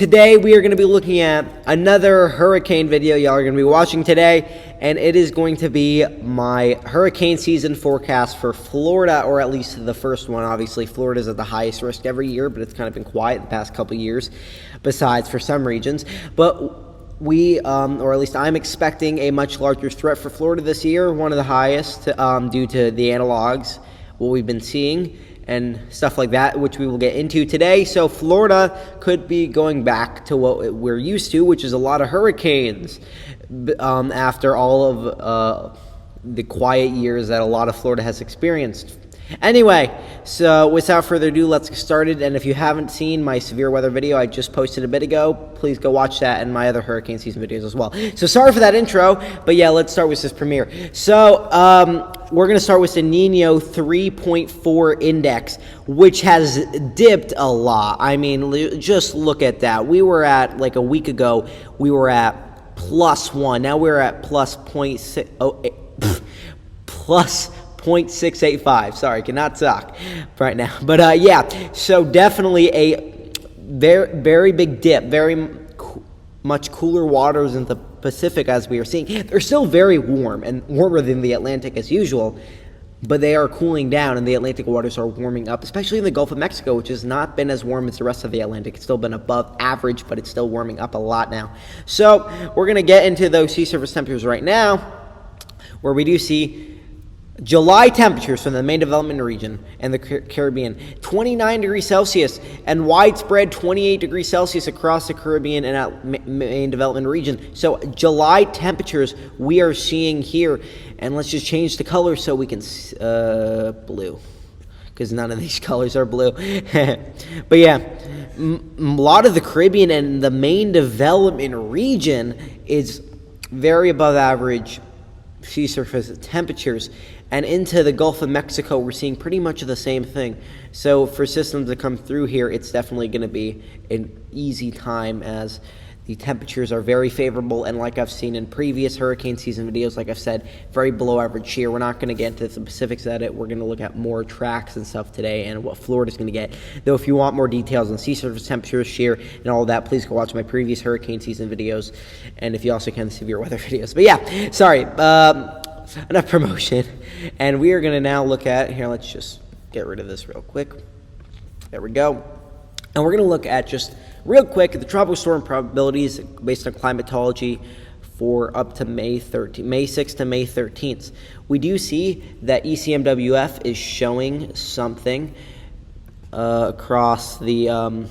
Today we are going to be looking at another hurricane video y'all are going to be watching today, and it is going to be my hurricane season forecast for Florida, or at least the first one. Obviously, Florida is at the highest risk every year, but it's kind of been quiet the past couple years, besides for some regions. But we, or at least I'm expecting a much larger threat for Florida this year, one of the highest, due to the analogs, what we've been seeing, and stuff like that, which we will get into today. So Florida could be going back to what we're used to, which is a lot of hurricanes, after all of the quiet years that a lot of Florida has experienced. Anyway, so without further ado, let's get started. And if you haven't seen my severe weather video I just posted a bit ago, please go watch that and my other hurricane season videos as well. So sorry for that intro, but yeah, let's start with this premiere. So we're going to start with the Nino 3.4 index, which has dipped a lot. I mean, just look at that. We were at, like a week ago, we were at +1. Now we're at plus 0.685. Sorry, cannot talk right now. But yeah, so definitely a very, very big dip. Very much cooler waters in the Pacific, as we are seeing. They're still very warm and warmer than the Atlantic as usual, but they are cooling down, and the Atlantic waters are warming up, especially in the Gulf of Mexico, which has not been as warm as the rest of the Atlantic. It's still been above average, but it's still warming up a lot now. So we're going to get into those sea surface temperatures right now, where we do see July temperatures from the main development region and the Caribbean, 29 degrees Celsius, and widespread 28 degrees Celsius across the Caribbean and main development region. So July temperatures we are seeing here, and let's just change the color so we can blue, because none of these colors are blue. But yeah, a lot of the Caribbean and the main development region is very above average sea surface temperatures, and into the Gulf of Mexico we're seeing pretty much the same thing. So for systems to come through here, it's definitely going to be an easy time, as the temperatures are very favorable, and like I've seen in previous hurricane season videos, like I've said, very below average here. We're not going to get into the specifics at it. We're going to look at more tracks and stuff today and what Florida's going to get. Though if you want more details on sea surface temperatures, shear, and all that, please go watch my previous hurricane season videos, and if you also can, the severe weather videos. But yeah, sorry, enough promotion. And we are going to now look at, here, let's just get rid of this real quick. There we go. And we're going to look at just real quick the tropical storm probabilities based on climatology for up to May 6th to May 13th. We do see that ECMWF is showing something across the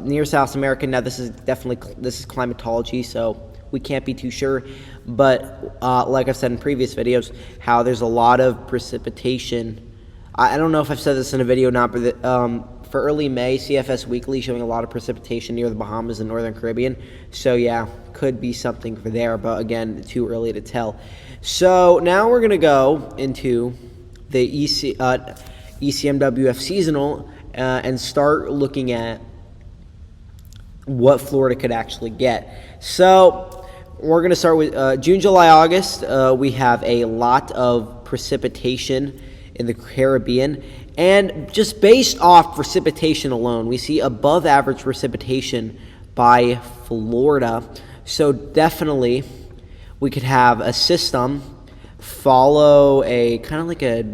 near South America. Now this is climatology, so we can't be too sure, but like I've said in previous videos, how there's a lot of precipitation. I don't know if I've said this in a video or not, but for early May, CFS Weekly showing a lot of precipitation near the Bahamas and Northern Caribbean. So yeah, could be something for there, but again, too early to tell. So now we're going to go into the ECMWF seasonal and start looking at what Florida could actually get. So we're going to start with June, July, August. We have a lot of precipitation in the Caribbean. And just based off precipitation alone, we see above average precipitation by Florida. So definitely we could have a system follow a kind of like a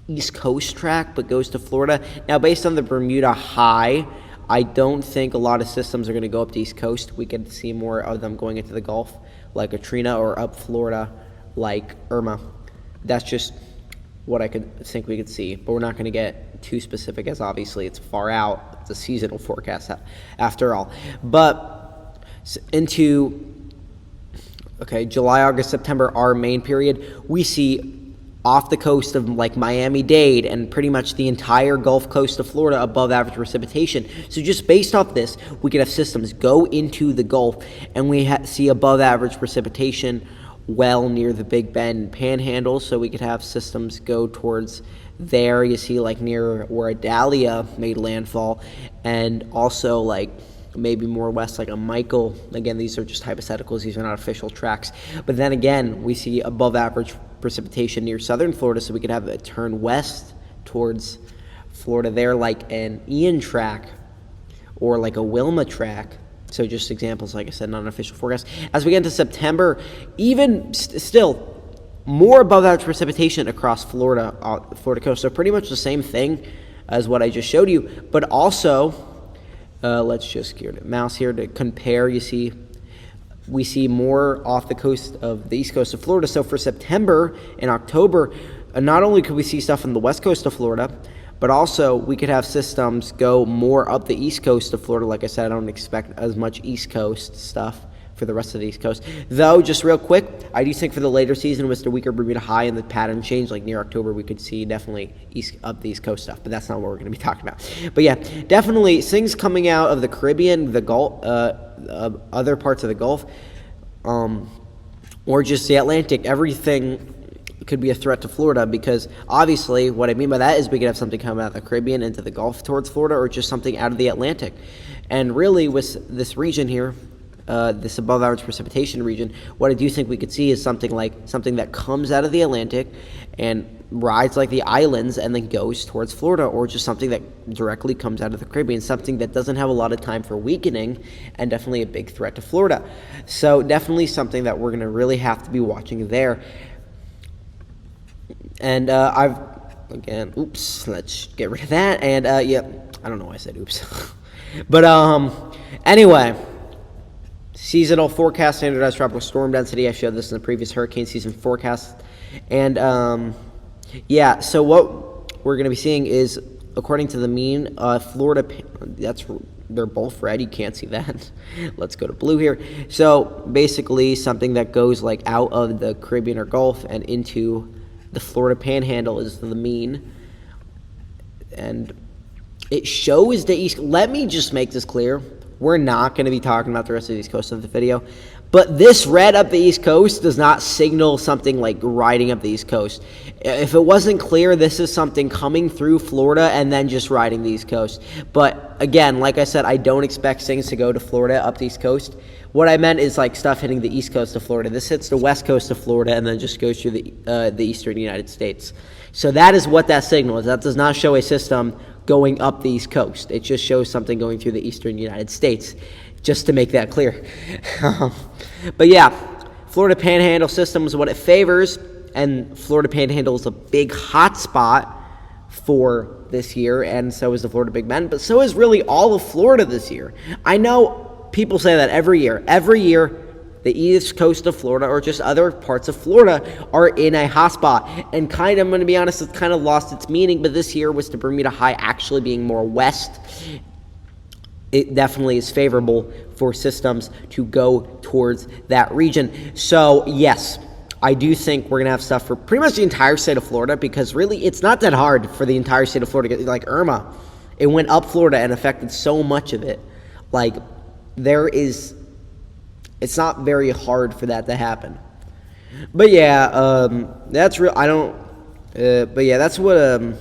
East Coast track, but goes to Florida. Now, based on the Bermuda high, I don't think a lot of systems are going to go up the East Coast. We could see more of them going into the Gulf, like Katrina, or up Florida, like Irma. That's just what I could think we could see, but we're not going to get too specific, as obviously it's far out. It's a seasonal forecast after all. But into July, August, September, our main period, we see off the coast of like Miami-Dade and pretty much the entire Gulf Coast of Florida above average precipitation. So just based off this, we could have systems go into the Gulf, and we see above average precipitation well near the Big Bend Panhandle. So we could have systems go towards there. You see like near where Idalia made landfall, and also like maybe more west like a Michael. Again, these are just hypotheticals. These are not official tracks. But then again, we see above average precipitation near southern Florida, so we could have it turn west towards Florida there like an Ian track, or like a Wilma track. So just examples, like I said, not an official forecast. As we get into September, even still, more above average precipitation across Florida coast. So pretty much the same thing as what I just showed you. But also, let's just gear the mouse here to compare. You see, we see more off the coast of the east coast of Florida. So for September and October, not only could we see stuff on the west coast of Florida, but also we could have systems go more up the east coast of Florida. Like I said, I don't expect as much east coast stuff for the rest of the east coast. Though, just real quick, I do think for the later season with the weaker Bermuda high and the pattern change, like near October, we could see definitely up the east coast stuff. But that's not what we're going to be talking about. But yeah, definitely things coming out of the Caribbean, the Gulf, other parts of the Gulf, or just the Atlantic, everything could be a threat to Florida, because obviously what I mean by that is we could have something come out of the Caribbean into the Gulf towards Florida, or just something out of the Atlantic. And really with this region here, this above average precipitation region, what I do think we could see is something that comes out of the Atlantic and rides like the islands and then goes towards Florida, or just something that directly comes out of the Caribbean, something that doesn't have a lot of time for weakening, and definitely a big threat to Florida. So definitely something that we're going to really have to be watching there. And let's get rid of that. And yeah, I don't know why I said oops. But anyway, seasonal forecast, standardized tropical storm density. I showed this in the previous hurricane season forecast. And yeah, so what we're going to be seeing is, according to the mean, Florida, they're both red. You can't see that. Let's go to blue here. So basically something that goes like out of the Caribbean or Gulf and into the Florida Panhandle is the mean, and it shows the east. Let me just make this clear. We're not going to be talking about the rest of the east coast of the video, but this red up the east coast does not signal something like riding up the east coast. If it wasn't clear, this is something coming through Florida and then just riding the east coast. But again, like I said, I don't expect things to go to Florida up the east coast. What I meant is like stuff hitting the east coast of Florida. This hits the west coast of Florida and then just goes through the eastern United States. So that is what that signal is. That does not show a system going up the east coast. It just shows something going through the eastern United States, just to make that clear. But yeah, Florida Panhandle system is what it favors, and Florida Panhandle is a big hot spot for this year, and so is the Florida Big Bend, but so is really all of Florida this year. I know people say that every year. Every year, the east coast of Florida or just other parts of Florida are in a hot spot. And kind of, I'm going to be honest, it's kind of lost its meaning, but this year with the Bermuda High actually being more west, it definitely is favorable for systems to go towards that region. So, yes, I do think we're going to have stuff for pretty much the entire state of Florida, because really it's not that hard for the entire state of Florida. Like Irma, it went up Florida and affected so much of it. Like, it's not very hard for that to happen. But yeah, that's real. But yeah, that's what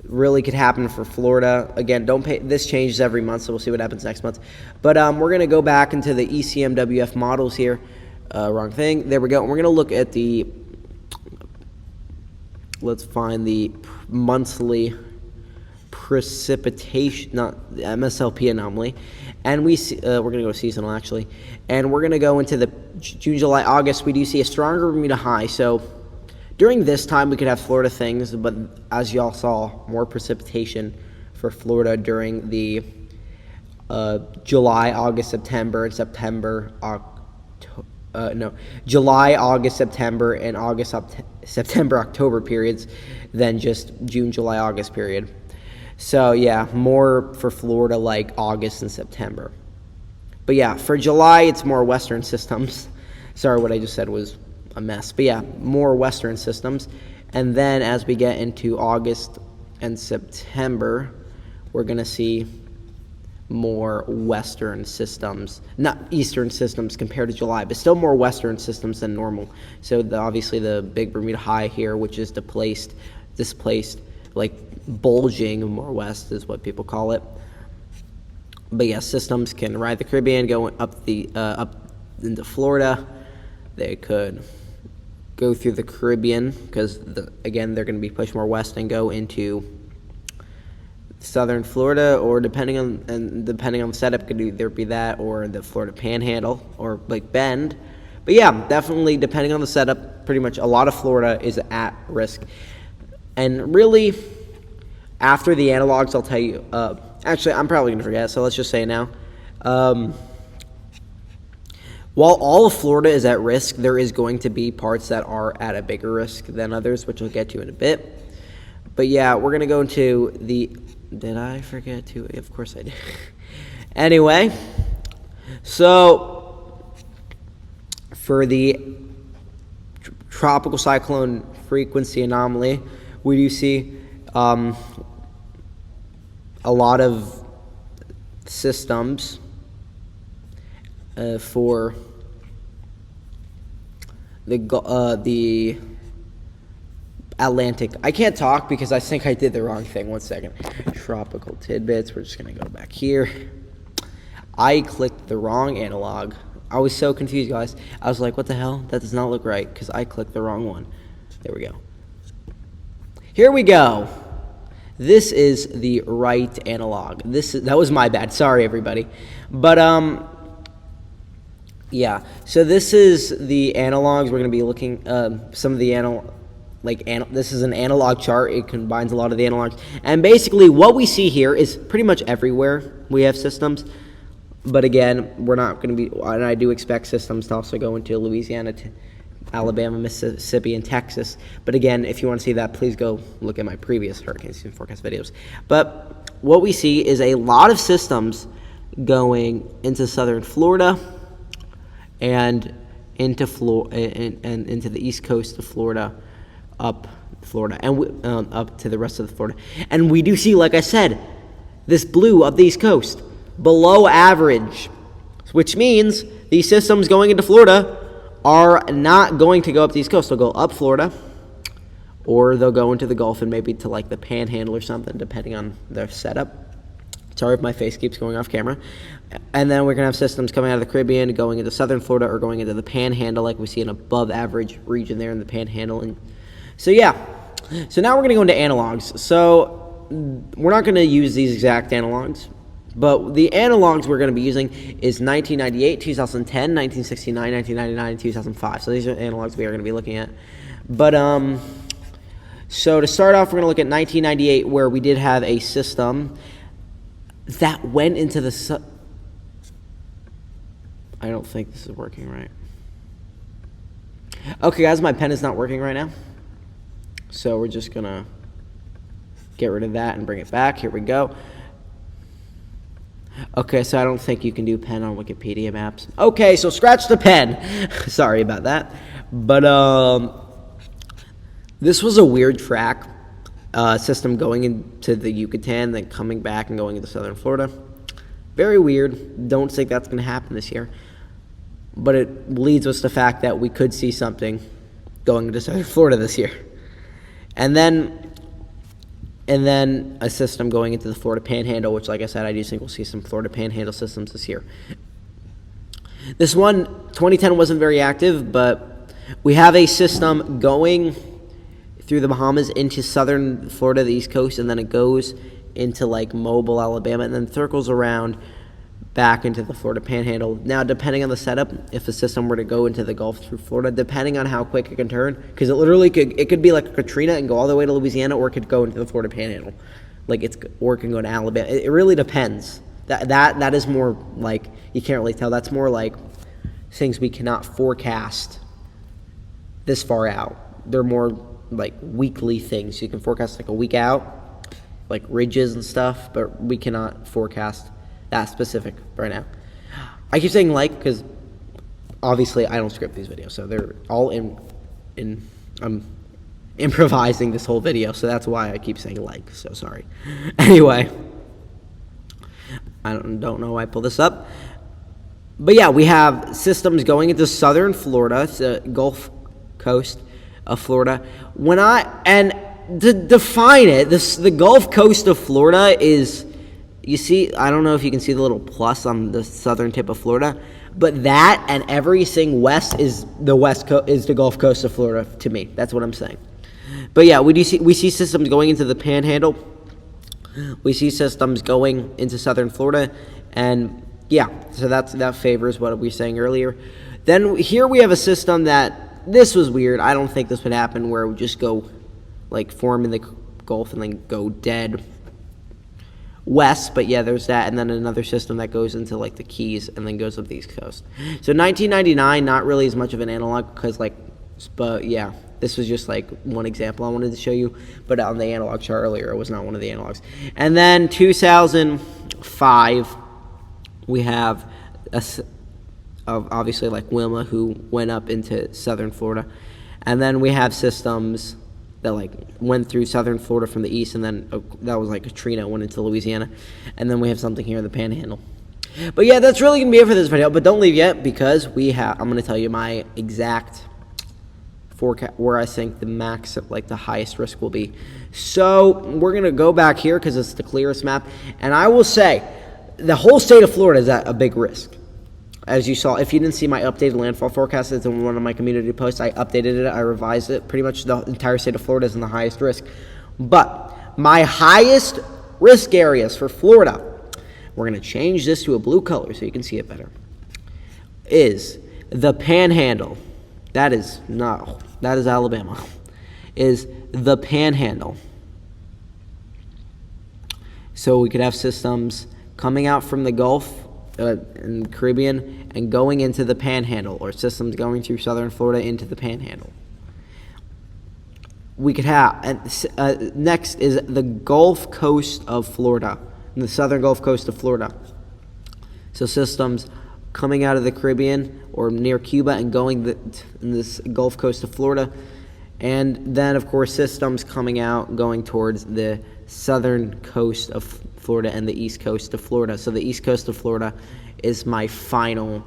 really could happen for Florida. Again, this changes every month, so we'll see what happens next month. But we're going to go back into the ECMWF models here. Wrong thing. There we go. And we're going to look at let's find the monthly precipitation, not the MSLP anomaly. And we're going to go seasonal, actually. And we're going to go into the June, July, August. We do see a stronger Bermuda high. So during this time, we could have Florida things, but as y'all saw, more precipitation for Florida during the July, August, September, and July, August, September, and September, October periods than just June, July, August period. So yeah, more for Florida like August and September. But yeah, for July, it's more western systems. Sorry, what I just said was a mess. But yeah, more western systems. And then as we get into August and September, we're going to see more western systems, not eastern systems compared to July, but still more western systems than normal. So obviously the big Bermuda high here, which is displaced, like bulging more west is what people call it. But yeah, systems can ride the Caribbean, go up into Florida. They could go through the Caribbean because again they're going to be pushed more west and go into southern Florida, or depending on the setup, could either be that or the Florida Panhandle or Lake Bend. But yeah, definitely depending on the setup, pretty much a lot of Florida is at risk. And really, after the analogs, I'll tell you. Actually, I'm probably gonna forget, so let's just say it now. While all of Florida is at risk, there is going to be parts that are at a bigger risk than others, which we'll get to in a bit. But yeah, we're going to go into the... Did I forget to? Of course I did. Anyway, so for the tropical cyclone frequency anomaly, we do see a lot of systems for the Atlantic. I can't talk because I think I did the wrong thing. 1 second. Tropical tidbits. We're just going to go back here. I clicked the wrong analog. I was so confused, guys. I was like, what the hell? That does not look right because I clicked the wrong one. There we go. Here we go. This is the right analog. That was my bad. Sorry, everybody. But, yeah. So this is the analogs. We're going to be looking, some of the this is an analog chart. It combines a lot of the analogs. And basically what we see here is pretty much everywhere we have systems. But again, we're not going to be, and I do expect systems to also go into Louisiana, Alabama, Mississippi, and Texas. But again, if you want to see that, please go look at my previous hurricane season forecast videos. But what we see is a lot of systems going into southern Florida and into and into the east coast of Florida, up Florida, and up to the rest of Florida. And we do see, like I said, this blue up the east coast, below average, which means these systems going into Florida are not going to go up the east coast. They'll go up Florida, or they'll go into the Gulf and maybe to like the Panhandle or something, depending on their setup. Sorry if my face keeps going off camera. And then we're going to have systems coming out of the Caribbean, going into southern Florida, or going into the Panhandle, like we see an above average region there in the Panhandle. And so yeah, so now we're going to go into analogs. So we're not going to use these exact analogs, but the analogs we're going to be using is 1998, 2010, 1969, 1999, and 2005. So these are analogs we are going to be looking at. But so to start off, we're going to look at 1998, where we did have a system that went into the I don't think this is working right. Okay, guys, my pen is not working right now. So we're just going to get rid of that and bring it back. Here we go. Okay, so I don't think you can do pen on Wikipedia maps. Okay, so scratch the pen. Sorry about that. But this was a weird track system going into the Yucatan, then coming back and going into southern Florida. Very weird. Don't think that's going to happen this year. But it leads us to the fact that we could see something going into southern Florida this year. And then a system going into the Florida Panhandle, which, like I said, I do think we'll see some Florida Panhandle systems this year. This one, 2010, wasn't very active, but we have a system going through the Bahamas into southern Florida, the East Coast, and then it goes into like Mobile, Alabama, and then circles around back into the Florida Panhandle. Now, depending on the setup, if the system were to go into the Gulf through Florida, depending on how quick it can turn, because it literally could be like a Katrina and go all the way to Louisiana, or it could go into the Florida Panhandle, or it can go to Alabama. It really depends. That is more like, you can't really tell. That's more like things we cannot forecast this far out. They're more like weekly things. You can forecast like a week out, like ridges and stuff, but we cannot forecast that specific right now. I keep saying like because obviously I don't script these videos, so they're all in I'm improvising this whole video, so that's why I keep saying like, so sorry. Anyway, I don't know why I pulled this up. But yeah, we have systems going into southern Florida, the Gulf Coast of Florida. To define it, the Gulf Coast of Florida is, you see, I don't know if you can see the little plus on the southern tip of Florida, but that and everything west is the Gulf Coast of Florida to me. That's what I'm saying. But yeah, we see systems going into the Panhandle, We see systems going into southern Florida, and yeah, so that favors what we were saying earlier. Then here we have a system that, this was weird. I don't think this would happen, where it would just go, like, form in the Gulf and then go dead west, but yeah, there's that, and then another system that goes into, like, the Keys and then goes up the East Coast. So 1999, not really as much of an analog, because, like, but yeah, this was just, like, one example I wanted to show you, but on the analog chart earlier, it was not one of the analogs. And then 2005, we have obviously, like, Wilma, who went up into southern Florida, and then we have systems that, like, went through southern Florida from the east, and then that was like Katrina, went into Louisiana, and then we have something here in the Panhandle. But yeah, that's really gonna be it for this video. But don't leave yet, because I'm gonna tell you my exact forecast where I think the max of, like, the highest risk will be. So we're gonna go back here because it's the clearest map, and I will say the whole state of Florida is at a big risk. As you saw, if you didn't see my updated landfall forecast, it's in one of my community posts. I updated it, I revised it. Pretty much the entire state of Florida is in the highest risk. But my highest risk areas for Florida, we're going to change this to a blue color so you can see it better, is the Panhandle. That is Alabama. Is the Panhandle. So we could have systems coming out from the Gulf in the Caribbean and going into the Panhandle, or systems going through southern Florida into the Panhandle. We could have, next is the Gulf Coast of Florida, the southern Gulf Coast of Florida. So systems coming out of the Caribbean or near Cuba and going in this Gulf Coast of Florida. And then, of course, systems coming out, going towards the southern coast of Florida and the east coast of Florida. So the east coast of Florida is my final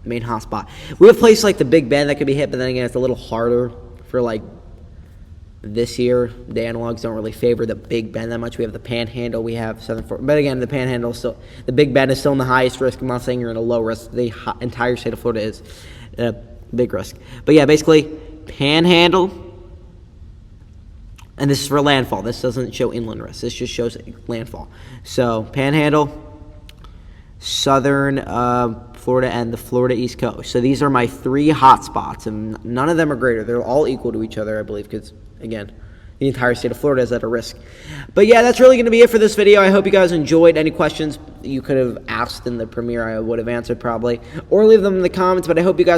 main hotspot. We have places like the Big Bend that could be hit, but then again, it's a little harder for, like, this year. The analogs don't really favor the Big Bend that much. We have the Panhandle, we have southern Florida. But again, the Panhandle is still, the Big Bend is still in the highest risk. I'm not saying you're in a low risk. The entire state of Florida is a big risk. But yeah, basically, Panhandle. And this is for landfall. This doesn't show inland risk. This just shows landfall. So Panhandle, southern Florida, and the Florida East Coast. So these are my three hot spots, and none of them are greater. They're all equal to each other, I believe, because, again, the entire state of Florida is at a risk. But yeah, that's really going to be it for this video. I hope you guys enjoyed. Any questions you could have asked in the premiere, I would have answered probably, or leave them in the comments. But I hope you guys